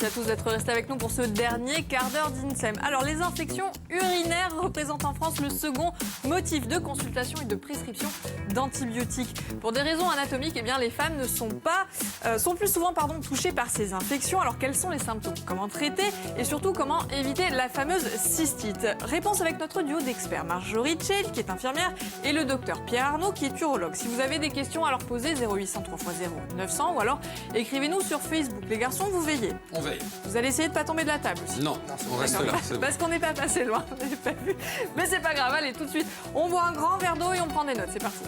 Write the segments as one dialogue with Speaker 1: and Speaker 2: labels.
Speaker 1: Merci à tous d'être restés avec nous pour ce dernier quart d'heure d'INSEM. Alors, les infections urinaires représentent en France le second motif de consultation et de prescription d'antibiotiques. Pour des raisons anatomiques, eh bien, les femmes ne sont plus souvent touchées par ces infections. Alors, quels sont les symptômes? Comment traiter? Et surtout, comment éviter la fameuse cystite? Réponse avec notre duo d'experts, Marjorie Tchel, qui est infirmière, et le docteur Pierre Arnaud, qui est urologue. Si vous avez des questions à leur poser, 0800 3x0 900 ou alors écrivez-nous sur Facebook. Les garçons, vous veillez.
Speaker 2: On veille.
Speaker 1: Vous allez essayer de ne pas tomber de la table aussi.
Speaker 2: Non, on reste là.
Speaker 1: Parce qu'on n'est pas passé loin, vous n'avez pas vu. Mais c'est pas grave, allez, tout de suite, on boit un grand verre d'eau et on prend des notes. C'est parti.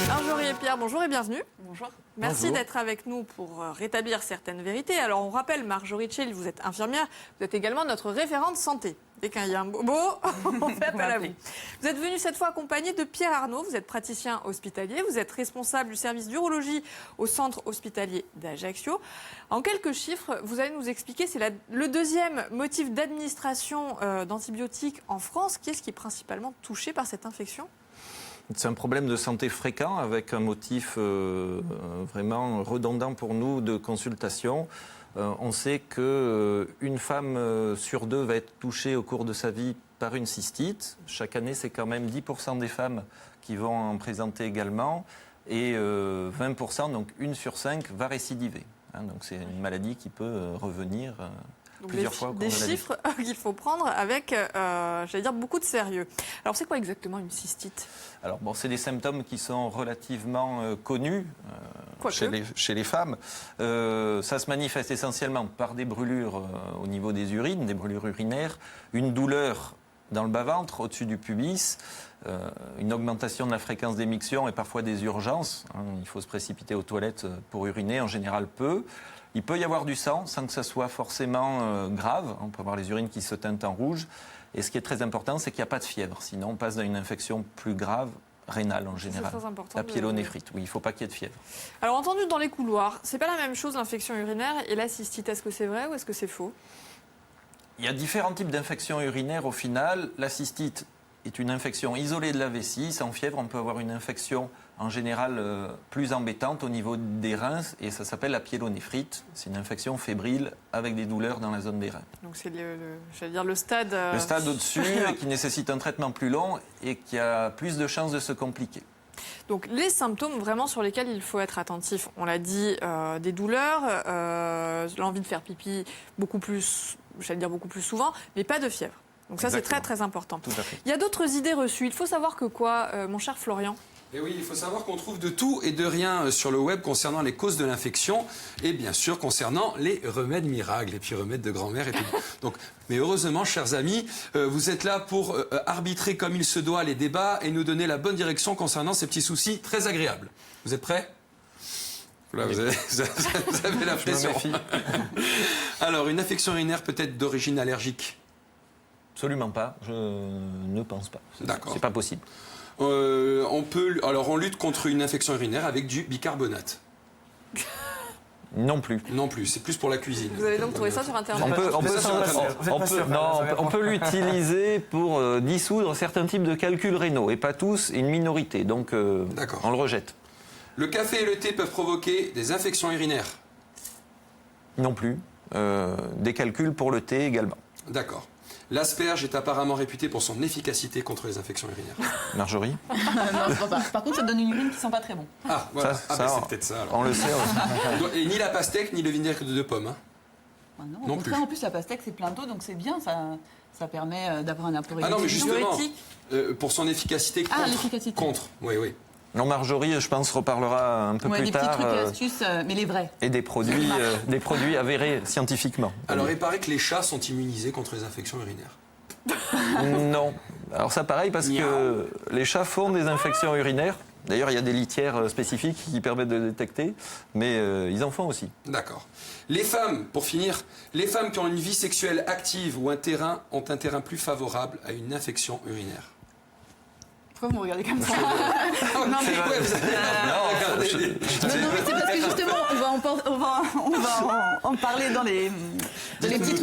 Speaker 1: Marjorie et Pierre, bonjour et bienvenue.
Speaker 3: Bonjour.
Speaker 1: Merci d'être avec nous pour rétablir certaines vérités. Alors, on rappelle, Marjorie Tchel, vous êtes infirmière, vous êtes également notre référente santé. Dès qu'il y a un bobo, on fait appel à vous. Vous êtes venu cette fois accompagné de Pierre Arnaud, vous êtes praticien hospitalier, vous êtes responsable du service d'urologie au centre hospitalier d'Ajaccio. En quelques chiffres, vous allez nous expliquer, c'est le deuxième motif d'administration d'antibiotiques en France. Qui est-ce qui est principalement touché par cette infection ?
Speaker 4: C'est un problème de santé fréquent avec un motif vraiment redondant pour nous de consultation. On sait qu'une femme sur deux va être touchée au cours de sa vie par une cystite. Chaque année, c'est quand même 10% des femmes qui vont en présenter également. Et 20%, donc 1 sur 5, va récidiver. Donc c'est une maladie qui peut revenir plusieurs fois au cours de la vie.
Speaker 1: Des chiffres qu'il faut prendre avec, beaucoup de sérieux. Alors, c'est quoi exactement une cystite ?
Speaker 4: Alors, c'est des symptômes qui sont relativement connus chez les femmes. Ça se manifeste essentiellement par des brûlures au niveau des urines, des brûlures urinaires, une douleur dans le bas-ventre, au-dessus du pubis, une augmentation de la fréquence d'émission et parfois des urgences. Il faut se précipiter aux toilettes pour uriner, en général peu. Il peut y avoir du sang sans que ça soit forcément grave. On peut avoir les urines qui se teintent en rouge. Et ce qui est très important, c'est qu'il n'y a pas de fièvre. Sinon, on passe dans une infection plus grave, rénale en général.
Speaker 1: C'est très important.
Speaker 4: La pyélonéphrite, oui, il ne faut pas qu'il y ait de fièvre.
Speaker 1: Alors, entendu dans les couloirs, c'est pas la même chose l'infection urinaire et la cystite. Est-ce que c'est vrai ou est-ce que c'est faux ?
Speaker 4: Il y a différents types d'infections urinaires au final. La cystite est une infection isolée de la vessie. Sans fièvre, on peut avoir une infection en général plus embêtante au niveau des reins et ça s'appelle la pyélonéphrite. C'est une infection fébrile avec des douleurs dans la zone des reins.
Speaker 1: Donc c'est le stade...
Speaker 4: Le stade au-dessus qui nécessite un traitement plus long et qui a plus de chances de se compliquer.
Speaker 1: Donc les symptômes vraiment sur lesquels il faut être attentif, on l'a dit, des douleurs, l'envie de faire pipi beaucoup plus souvent, mais pas de fièvre. Donc ça,
Speaker 4: Exactement.
Speaker 1: c'est très très important.
Speaker 4: Tout à fait.
Speaker 1: Il y a d'autres idées reçues. Il faut savoir que quoi, mon cher Florian ?
Speaker 2: Et oui, il faut savoir qu'on trouve de tout et de rien sur le web concernant les causes de l'infection et bien sûr concernant les remèdes miracles, les petits remèdes de grand-mère et tout. Donc, mais heureusement, chers amis, vous êtes là pour arbitrer comme il se doit les débats et nous donner la bonne direction concernant ces petits soucis très agréables. Vous êtes prêts ? Là, vous avez la pression. Alors, une infection urinaire peut être d'origine allergique ?
Speaker 4: Absolument pas, je ne pense pas.
Speaker 2: D'accord.
Speaker 4: C'est pas possible.
Speaker 2: On lutte contre une infection urinaire avec du bicarbonate.
Speaker 4: Non plus.
Speaker 2: Non plus, c'est plus pour la cuisine.
Speaker 1: Vous avez donc trouvé ça sur Internet ?
Speaker 4: On peut l'utiliser pour dissoudre certains types de calculs rénaux, et pas tous, une minorité. Donc, on le rejette.
Speaker 2: Le café et le thé peuvent provoquer des infections urinaires ?
Speaker 4: Non plus. Des calculs pour le thé également.
Speaker 2: D'accord. L'asperge est apparemment réputé pour son efficacité contre les infections urinaires.
Speaker 4: Marjorie ?
Speaker 3: Non, je pense pas. Par contre, ça donne une urine qui sent pas très bon.
Speaker 2: Ah, voilà.
Speaker 4: Ça,
Speaker 2: c'est peut-être ça. Alors.
Speaker 4: On le sait.
Speaker 2: Et ni la pastèque, ni le vinaigre de pomme. Hein.
Speaker 3: Ah non, au contraire, en plus, la pastèque, c'est plein d'eau, donc c'est bien. Ça permet d'avoir un apport
Speaker 2: Ah non, mais justement,
Speaker 1: diurétique.
Speaker 2: pour son efficacité contre.
Speaker 3: Ah, l'efficacité.
Speaker 2: Contre, oui.
Speaker 4: Non, Marjorie, je pense, reparlera un peu plus tard.
Speaker 3: Des petits trucs et astuces, mais les vrais.
Speaker 4: Et des produits avérés scientifiquement.
Speaker 2: Alors, il paraît que les chats sont immunisés contre les infections urinaires.
Speaker 4: Non. Alors ça, pareil, parce que les chats font des infections urinaires. D'ailleurs, il y a des litières spécifiques qui permettent de détecter, mais ils en font aussi.
Speaker 2: D'accord. Les femmes, pour finir, les femmes qui ont une vie sexuelle active ou ont un terrain plus favorable à une infection urinaire.
Speaker 3: Pourquoi vous me regardez comme ça?
Speaker 2: Non, mais
Speaker 3: Non, mais c'est parce que justement, on va en parler dans les petits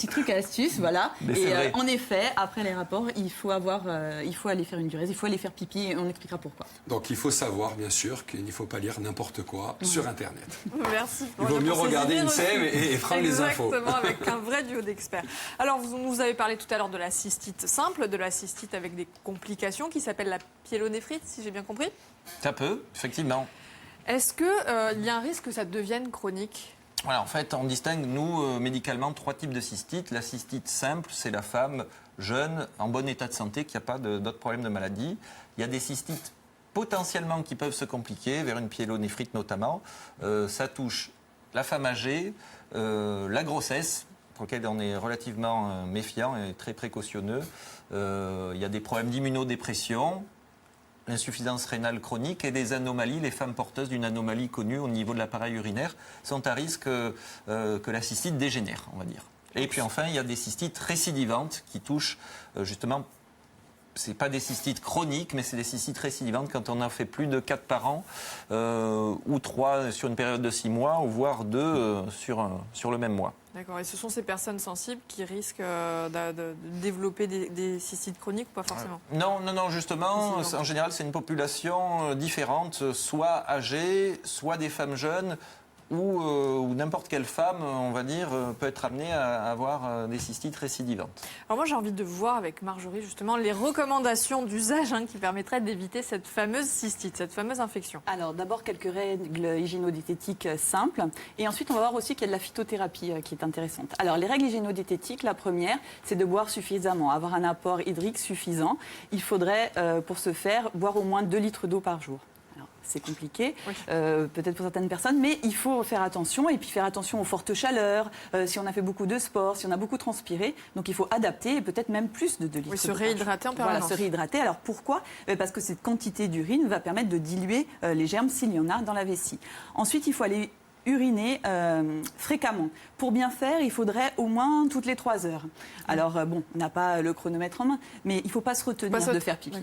Speaker 3: trucs et astuces, voilà. Et en effet, après les rapports, il faut aller faire une diurèse, il faut aller faire pipi et on expliquera pourquoi.
Speaker 2: Donc il faut savoir, bien sûr, qu'il ne faut pas lire n'importe quoi sur Internet.
Speaker 1: Merci.
Speaker 2: Il vaut mieux regarder INSEM et prendre les infos.
Speaker 1: Exactement, avec un vrai duo d'experts. Alors, vous nous avez parlé tout à l'heure de la cystite simple, de la cystite avec des complications qui s'appelle la pyélonéphrite, si j'ai bien compris.
Speaker 4: Ça peut, effectivement.
Speaker 1: Est-ce qu'il y a un risque que ça devienne chronique ?
Speaker 4: Voilà, en fait, on distingue, nous, médicalement, 3 types de cystite. La cystite simple, c'est la femme jeune, en bon état de santé, qui n'a pas d'autres problèmes de maladie. Il y a des cystites potentiellement qui peuvent se compliquer, vers une pyélonéphrite notamment. Ça touche la femme âgée, la grossesse, pour laquelle on est relativement méfiant et très précautionneux. Il y a des problèmes d'immunodépression, l'insuffisance rénale chronique et des anomalies. Les femmes porteuses d'une anomalie connue au niveau de l'appareil urinaire sont à risque que la cystite dégénère, on va dire. Et puis enfin, il y a des cystites récidivantes qui touchent justement, c'est pas des cystites chroniques, mais c'est des cystites récidivantes quand on en fait plus de 4 par an, ou 3 sur une période de 6 mois, ou voire 2 sur le même mois.
Speaker 1: D'accord. Et ce sont ces personnes sensibles qui risquent de développer des cystites chroniques ou pas forcément ?
Speaker 4: Non, justement, en général, c'est une population différente, soit âgée, soit des femmes jeunes, ou n'importe quelle femme, on va dire, peut être amenée à avoir des cystites récidivantes.
Speaker 1: Alors moi, j'ai envie de voir avec Marjorie, justement, les recommandations d'usage qui permettraient d'éviter cette fameuse cystite, cette fameuse infection.
Speaker 3: Alors, d'abord, quelques règles hygiéno-diététiques simples. Et ensuite, on va voir aussi qu'il y a de la phytothérapie qui est intéressante. Alors, les règles hygiéno-diététiques, la première, c'est de boire suffisamment, avoir un apport hydrique suffisant. Il faudrait, pour ce faire, boire au moins 2 litres d'eau par jour. C'est compliqué, oui. Peut-être pour certaines personnes, mais il faut faire attention et puis faire attention aux fortes chaleurs, si on a fait beaucoup de sport, si on a beaucoup transpiré. Donc il faut adapter et peut-être même plus de 2 litres.
Speaker 1: Oui, se réhydrater en permanence.
Speaker 3: Voilà, se réhydrater. Alors pourquoi ? Parce que cette quantité d'urine va permettre de diluer les germes s'il y en a dans la vessie. Ensuite, il faut aller uriner fréquemment. Pour bien faire, il faudrait au moins toutes les 3 heures. Alors, on n'a pas le chronomètre en main, mais il ne faut pas se retenir de faire pipi.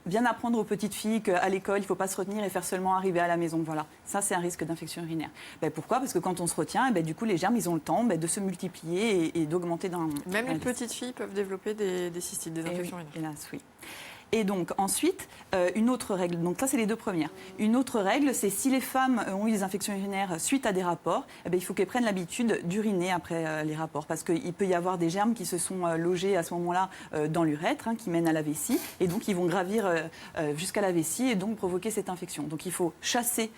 Speaker 3: Bien apprendre aux petites filles qu'à l'école, il ne faut pas se retenir et faire seulement arriver à la maison. Voilà, ça, c'est un risque d'infection urinaire. Pourquoi ? Parce que quand on se retient, du coup, les germes, ils ont le temps de se multiplier et d'augmenter dans...
Speaker 1: Même les petites filles peuvent développer des cystites, des infections urinaires.
Speaker 3: Hélas, oui. Et donc ensuite, une autre règle, donc ça c'est les 2 premières. Une autre règle, c'est si les femmes ont eu des infections urinaires suite à des rapports, il faut qu'elles prennent l'habitude d'uriner après les rapports. Parce qu'il peut y avoir des germes qui se sont logés à ce moment-là dans l'urètre, qui mènent à la vessie, et donc ils vont gravir jusqu'à la vessie et donc provoquer cette infection. Donc il faut chasser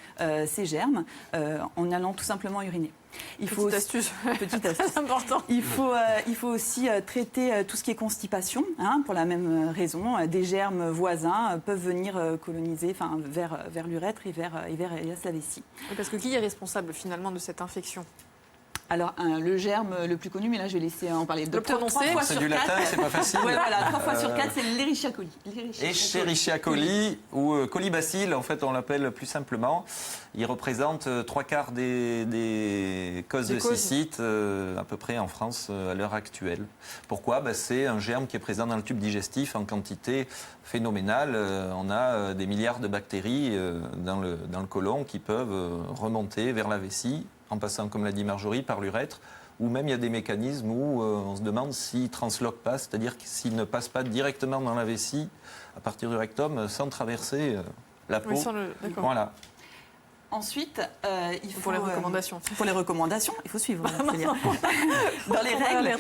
Speaker 3: ces germes en allant tout simplement uriner.
Speaker 1: Petite astuce. C'est important.
Speaker 3: Il faut aussi traiter tout ce qui est constipation, pour la même raison. Des germes voisins peuvent venir coloniser vers l'urètre et vers la vessie.
Speaker 1: Parce que qui est responsable finalement de cette infection ?
Speaker 3: Alors, le germe le plus connu, mais là je vais laisser en parler.
Speaker 1: Le prononcer,
Speaker 4: c'est du latin, c'est pas facile.
Speaker 3: Ouais, voilà, 3 fois sur 4, c'est l'Escherichia coli.
Speaker 4: Escherichia coli ou colibacille, en fait, on l'appelle plus simplement. Il représente 3/4 des causes de cystite à peu près en France à l'heure actuelle. Pourquoi ? C'est un germe qui est présent dans le tube digestif en quantité phénoménale. On a des milliards de bactéries dans le côlon qui peuvent remonter vers la vessie, en passant, comme l'a dit Marjorie, par l'urètre, ou même il y a des mécanismes où on se demande s'ils ne transloquent pas, c'est-à-dire s'ils ne passent pas directement dans la vessie, à partir du rectum, sans traverser la peau.
Speaker 1: Oui,
Speaker 4: voilà.
Speaker 3: Ensuite, il faut...
Speaker 1: Pour les recommandations.
Speaker 3: Pour les recommandations, il faut suivre. Dans les règles,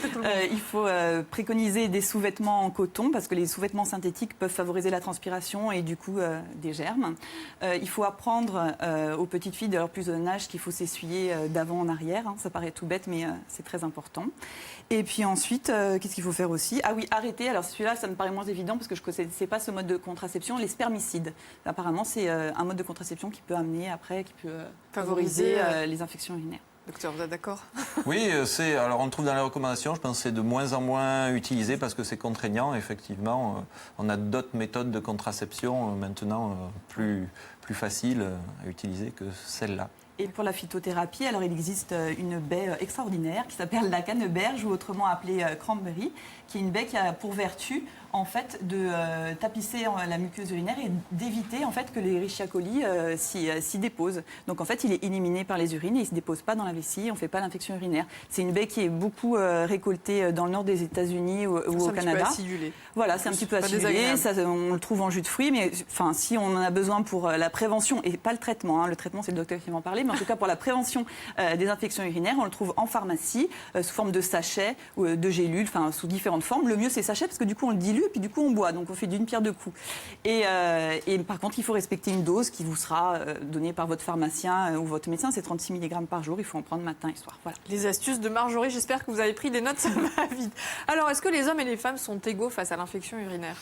Speaker 3: il faut préconiser des sous-vêtements en coton, parce que les sous-vêtements synthétiques peuvent favoriser la transpiration et du coup des germes. Il faut apprendre aux petites filles de leur plus jeune âge qu'il faut s'essuyer d'avant en arrière. Ça paraît tout bête, mais c'est très important. Et puis ensuite, qu'est-ce qu'il faut faire aussi ? Ah oui, arrêter. Alors celui-là, ça me paraît moins évident, parce que je ne connaissais pas ce mode de contraception, les spermicides. Apparemment, c'est un mode de contraception qui peut amener après, qui peut favoriser les infections urinaires.
Speaker 1: Docteur, vous êtes d'accord ?
Speaker 4: Oui, alors on le trouve dans les recommandations, je pense que c'est de moins en moins utilisé parce que c'est contraignant. Effectivement, on a d'autres méthodes de contraception maintenant plus faciles à utiliser que celle-là.
Speaker 3: Et pour la phytothérapie, alors il existe une baie extraordinaire qui s'appelle la canneberge, ou autrement appelée cranberry, qui est une baie qui a pour vertu, en fait, de tapisser la muqueuse urinaire et d'éviter en fait que les Escherichia coli s'y déposent. Donc en fait, il est éliminé par les urines et il ne se dépose pas dans la vessie, on ne fait pas l'infection urinaire. C'est une baie qui est beaucoup récoltée dans le nord des États-Unis ou au Canada.
Speaker 1: C'est un petit peu acidulé.
Speaker 3: Voilà, c'est un petit peu acidulé, on le trouve en jus de fruits, mais enfin, si on en a besoin pour la prévention, et pas le traitement, le traitement c'est le docteur qui va en parler, mais en tout cas pour la prévention des infections urinaires, on le trouve en pharmacie, sous forme de sachets ou de gélules, sous différentes formes. Le mieux c'est sachet parce que du coup on le dilue et puis du coup on boit, donc on fait d'une pierre deux coups. Et par contre il faut respecter une dose qui vous sera donnée par votre pharmacien ou votre médecin, c'est 36 mg par jour, il faut en prendre matin et soir. Voilà.
Speaker 1: Les astuces de Marjorie, j'espère que vous avez pris des notes, ça va vite. Alors est-ce que les hommes et les femmes sont égaux face à l'infection urinaire ?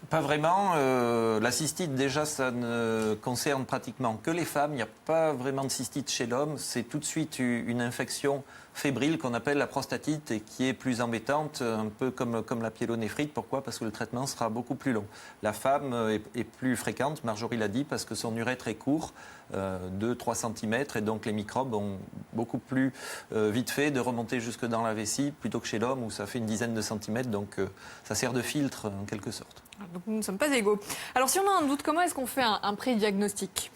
Speaker 4: Pas vraiment. La cystite, déjà, ça ne concerne pratiquement que les femmes. Il n'y a pas vraiment de cystite chez l'homme. C'est tout de suite une infection fébrile qu'on appelle la prostatite et qui est plus embêtante, un peu comme la pyélonéphrite. Pourquoi ? Parce que le traitement sera beaucoup plus long. La femme est plus fréquente, Marjorie l'a dit, parce que son urètre est court, 2-3 cm, et donc les microbes ont beaucoup plus vite fait de remonter jusque dans la vessie, plutôt que chez l'homme où ça fait une dizaine de centimètres, donc ça sert de filtre en quelque sorte.
Speaker 1: Donc nous ne sommes pas égaux. Alors si on a un doute, comment est-ce qu'on fait un pré-diagnostic ?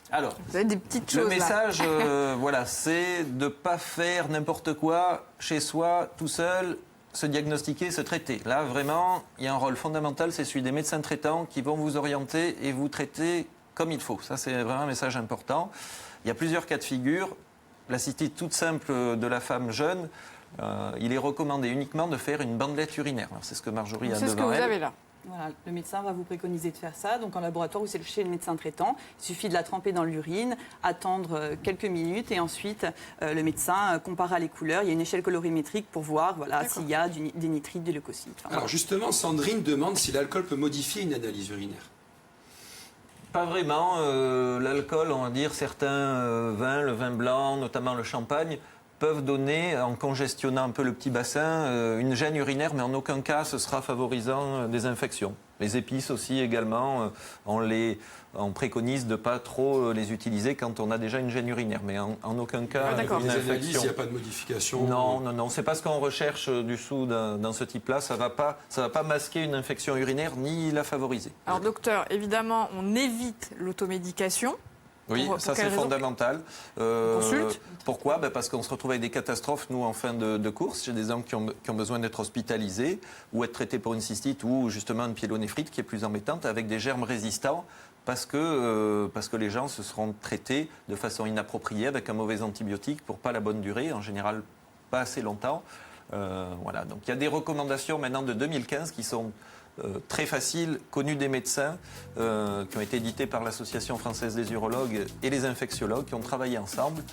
Speaker 4: Alors,
Speaker 1: vous avez des petites choses.
Speaker 4: Le message, voilà, c'est de ne pas faire n'importe quoi chez soi, tout seul, se diagnostiquer, se traiter. Là, vraiment, il y a un rôle fondamental, c'est celui des médecins traitants qui vont vous orienter et vous traiter comme il faut. Ça, c'est vraiment un message important. Il y a plusieurs cas de figure. La cystite toute simple de la femme jeune, il est recommandé uniquement de faire une bandelette urinaire. C'est ce que Marjorie a devant elle.
Speaker 1: C'est ce que vous avez là.
Speaker 3: Voilà, le médecin va vous préconiser de faire ça. Donc en laboratoire ou c'est chez le médecin traitant, il suffit de la tremper dans l'urine, attendre quelques minutes et ensuite le médecin comparera les couleurs. Il y a une échelle colorimétrique pour voir s'il y a des nitrites, des leucocytes.
Speaker 2: Alors justement, Sandrine demande si l'alcool peut modifier une analyse urinaire.
Speaker 4: Pas vraiment. L'alcool, on va dire, certains vins, le vin blanc, notamment le champagne, peuvent donner, en congestionnant un peu le petit bassin, une gêne urinaire, mais en aucun cas ce sera favorisant des infections. Les épices aussi également, on préconise de ne pas trop les utiliser quand on a déjà une gêne urinaire, mais en aucun cas
Speaker 2: une
Speaker 4: infection.
Speaker 2: Analyses, il n'y a pas de modification.
Speaker 4: Non, c'est pas ce qu'on recherche dessous dans ce type-là. Ça va pas masquer une infection urinaire ni la favoriser.
Speaker 1: Alors docteur, évidemment, on évite l'automédication.
Speaker 4: Oui, ça c'est fondamental.
Speaker 1: Consulte.
Speaker 4: Pourquoi ? Parce qu'on se retrouve avec des catastrophes, nous, en fin de course, chez des hommes qui ont besoin d'être hospitalisés ou être traités pour une cystite ou justement une pyélonéphrite qui est plus embêtante, avec des germes résistants, parce que les gens se seront traités de façon inappropriée avec un mauvais antibiotique pour pas la bonne durée, en général pas assez longtemps. Voilà. Donc il y a des recommandations maintenant de 2015 qui sont très facile, connu des médecins, qui ont été édités par l'Association française des urologues et les infectiologues qui ont travaillé ensemble.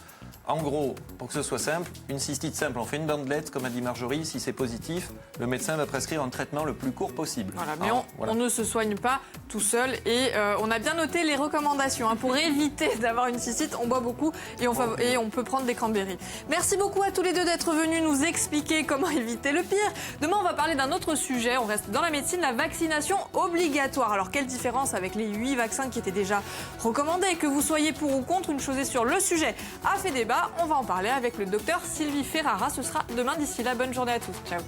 Speaker 4: En gros, pour que ce soit simple, une cystite simple, on fait une bandelette, comme a dit Marjorie, si c'est positif, le médecin va prescrire un traitement le plus court possible.
Speaker 1: Voilà, mais on ne se soigne pas tout seul et on a bien noté les recommandations. Pour éviter d'avoir une cystite, on boit beaucoup et on peut prendre des cranberries. Merci beaucoup à tous les deux d'être venus nous expliquer comment éviter le pire. Demain, on va parler d'un autre sujet, on reste dans la médecine, la vaccination obligatoire. Alors, quelle différence avec les 8 vaccins qui étaient déjà recommandés ? Que vous soyez pour ou contre, une chose est sûre, le sujet a fait débat. On va en parler avec le docteur Sylvie Ferrara. Ce sera demain. D'ici là, bonne journée à tous. Ciao.